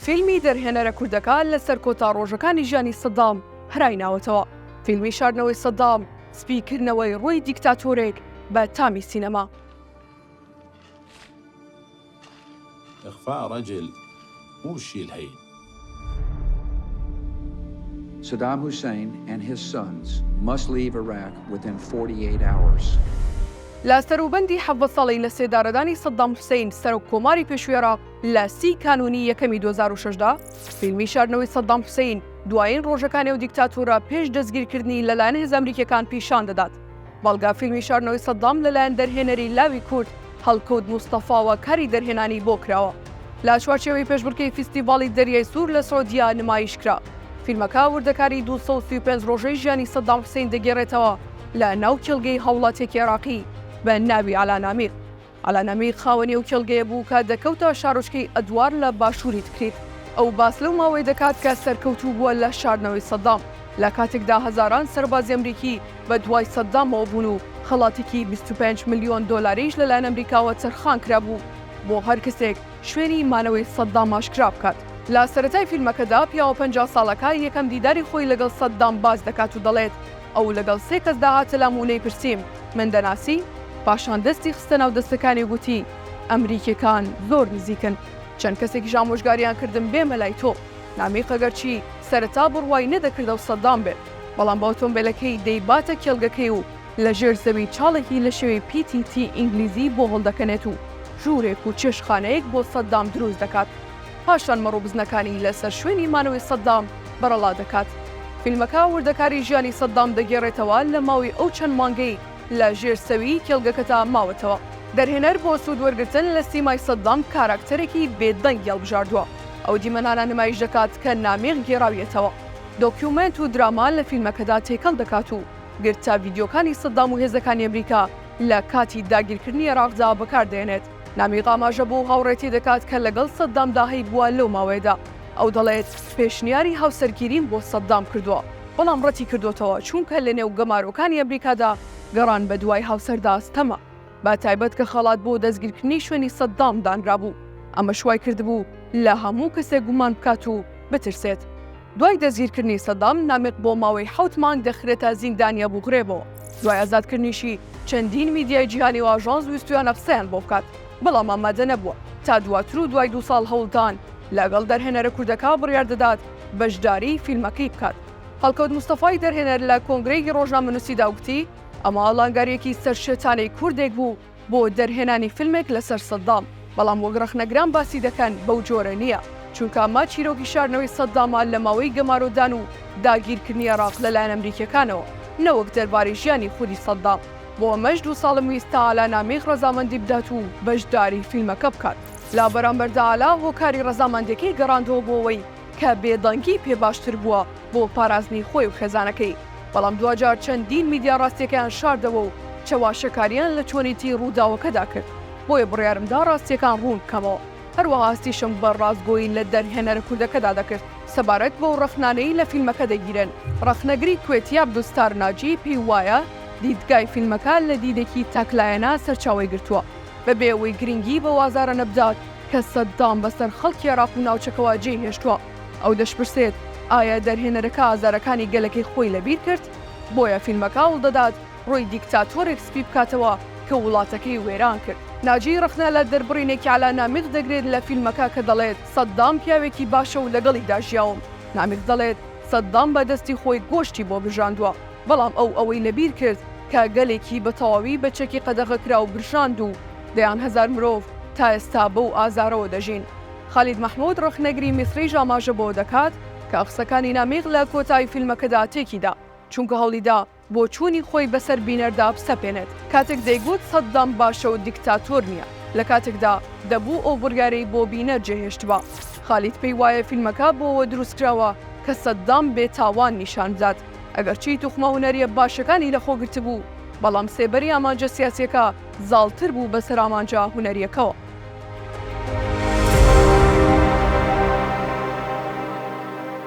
فیلمی دەرهێنەرە کوردەکان لەسەر کۆتا ڕۆژەکانی ژیانی سەدام هەرایناوەتەوە. فیلمی شاردنەوەی سەدام، سپیکردنەوەی ڕووی دیکتاتۆرێک بە تامی سینەما. إخفاء رجل مو الشيء الهين. Saddam Hussein and his sons must leave Iraq within 48 hours. لە سەروبەندی 7 ساڵی لە سێدارەدانی سەدام حوسەین سەرۆک کۆماری پێشووی عێراق لە 30 کانونی یەکەمی 2006دا فیلمی شاردنەوەی سەدام حوسەین دوایین ڕۆژەکانی و دیکتاتۆرە پێش دەستگیرکردنی لەلایەن هێز ئەمریکیەکان پیشان دەدات. بەڵگا فیلمی شاردنەوەی سەدام لەلایەن دەرهێنەری لاوی کورد هەڵکەوت موستەفاوە کاری دەرهێنانی بۆ کراوە. لە چوارچێوەی پێشبڕکێی فیستیڤاڵی دەریای سوور لە سعودیا نمایش کرا. فیلمەکە وردەکاری 235 ڕۆژەی ژیانی سەدام حوسەین دەگێڕێتەوە لە ناو کێڵگەی هەوڵاتێکی عێراقی بە ناوی ئالان ئامیر خاوەنی و کێڵگەیە بوو کە دەکەوتە شارۆچکەی ئەدوار لە باشووری تکریت. ئەو باس لەو ماوەی دەکات کە سەرکەوتوو بووە لە شاردنەوەی سەدام لە کاتێکدا هەزاران سەربازی ئەمریکی بە دوای سەدامەوە بوون و خەڵاتێکی 25 ملیۆن دۆلاریش لەلایەن ئەمریکاوە چرخان کرابوو بۆ هەر کەسێک شوێنی مانەوەی سەدام ئاشکرا بکات. لە سەرەتای فیلمەکەدا پیاوە 50 ساڵەکە یەکەم دیداری خۆی لەگەڵ سەدام باز دەکات و دەڵێت ئەو لەگەڵ 3 کەس داهاتە لامونەی پرسییم من دەناسی؟ پاشان دەستی خستە ناو دەستەکانی گوتی ئەمریکیەکان زۆر نزیکن. چەند کەسێکی ئامۆژگاریان کردم بێمە لای تۆ. نامیق ئەگەرچی سەرەتا بڕوای نەدەکردە و سەدام بێت بەڵام بە ئۆتۆمبیلەکەی دەیباتە کێڵگەکەی و لە ژێر زەوی چاڵێکی لە شێوەی PTT ئینگلیزی بۆ هەڵدەکەنێت و ژوورێک و چێشخانەیەک بۆ سەدام دروست دەکات. پاشان مەڕووبزنەکانی لەسەر شوێنی مانەوەی سەدام بەرەڵا دەکات. فیلمەکە وردەکاری ژیانی سەدام دەگێڕێتەوە لە ماوەی ئەو چەند مانگەی لە ژێر سەوی کێڵگەکەتا ماوەتەوە. دەرهێنەر بۆ سوود وەرگرتن لە سیمای سەدام کاراکتەرێکی بێدەنگ هەڵبژاردووە. ئەو دیمەنانە نمایش دەکات کە نامێغ گێڕاویەتەوە. دۆکیومنت و دراما لە فیلمەکەدا تێکەڵ دەکات و گرتا ڤیدیۆکانی سەدام و هێزەکانی ئەمریکا لە کاتی داگیرکردنی عێراقدا بەکاردێنێت. نامیغ ئاماژە بۆ هاوڕێتی دەکات کە لەگەڵ سەدامدا هەی بووە لەو ماوەیەدا. ئەو دەڵێت پێشنیاری هاوسەرگیریم بۆ سەدام کردووە بەڵام ڕەتی کردوتەوە چونکە لە نێو گەمارۆکانی ئەمریکادا گەڕان بە دوای هاوسەردا ئەستەمە با تایبەت کە خەڵات بۆ دەستگیرکردنی شوێنی سەدام دانرابوو. ئەمە شوای کردبوو لە هەموو کەسێک گومان بکات و بترسێت. دوای دەستگیرکردنی سەدام نامێق بۆ ماوەی 7 مانگ دەخرێتە زیندانیا بووغرێبەوە. دوای ئازادکردنیشی چەندین میدیای جیهانی و ئاژانس ویستویان ئەفسەیان بۆ بکات بەڵام ئامادە نەبووە تا دواتر و دوای 2 ساڵ هەوڵدان لەگەڵ دەرهێنەرە کوردەکە بڕیار دەدات بەشداری فیلمەکەی بکات. هەڵکەوت موستەفای دەرهێنەر لە کۆنگرەی ڕۆژنامەنووسیدا وتی ئەمە ئاڵانگاریەکی سەرشێتانەی کوردێک بوو بۆ دەرهێنانی فیلمێک لەسەر سەدام بەڵام وەک ڕەخنەگران باسی دەکەن بەو جۆرە نییە چونکە ئەمە چیرۆکی شاردنەوەی سەدامە لە ماوەی گەمارۆدان و داگیرکردنی عێراق لەلایەن ئەمریکیەکانەوە نەوەک دەربارەی ژیانی خودی سەدام. بۆ ئەمەش 2 ساڵم ویستە ئالا نامێغ ڕەزامەندی بدات و بەشداری فیلمەکە بکات. لا بەرامبەردا ئالا هۆکاری ڕەزامەندەکەی گەڕاندەوە بۆەوەی کە بێدەنگی پێ باشتر بووە بۆ پارازنی خۆی و خێزانەکەی بەڵام دوجار چەندین میدیا ڕاستیەکەیان شاردەوە و چەواشەکاریان لە چۆنیتی ڕووداوەکەدا کرد بۆیە بڕیارمدا ڕاستیەکان ڕوون بکەمەوە. هەروەها هەستیشم بە ڕاستگۆیی لە دەرهێنەرە کوردەکەدا دەکرد سەبارەت بۆ ڕەخنانەی لە فیلمەکە دەگیرن. ڕەخنەگری کوێتی عەبدولستار ناجی پێی وایە دیدگای فیلمەکە لە دیدێکی تاکلایەنە سەرچاوی گرتووە بەبێ ئەوەی گرنگی بە وازارە نەبدات کە سەدام بەسەر خەڵکی عێراق و ناوچەکەوە جێهێشتووە. ئەو دەشپرسێت ئایا دەرهێنەرەکە ئازارەکانی گەلەکەی خۆی لەبیر کرد بۆیە فیلمەکە هەوڵدەدات ڕۆی دیکتاتۆرێک سپی بکاتەوە کە وڵاتەکەی وێران کرد. ناجی ڕەخنە لە دەربڕینێکی ئالا نامێغ دەگرێت لە فیلمەکە کە دەڵێت سەدام پیاوێکی باشە و لەگەڵیدا ژیاوم. نامێغ دەڵێت سەدام بەدەستی خۆی گۆشتی بۆ بژاندووە بەڵام ئەوەی لەبیر کرد کە گەلێکی بە تەواوی بە چەکی قەدەغەکرا و برژاند و دەیان هەزار مرۆڤ تا ئێستا بەو ئازارەوە دەژین. خالید مەحموود ڕەخنەگری میسریش ئاماژە بۆ دەکات کە قسەکانی نامێغ لە کۆتایی فیلمەکەدا تێکیدا چونکە هەوڵیدا بۆ چوونی خۆی بەسەر بینەردا بسەپێنێت کاتێک دەیگوت سەدام باشە و دیکتاتۆر نییە لە کاتێکدا دەبوو ئەو بڕیارەی بۆ بینەر جێهێشتوە. خالید پێی وایە فیلمەکە بۆەوە دروستکراوە کە سەدام بێتاوان نیشان بدات ئەگەرچی توخمە هونەریە باشەکانی لەخۆ گرتبوو بەڵام سێبەری ئامانجە سیاسیەکە زاڵتر بوو بەسەر ئامانجە هونەریەکەوە.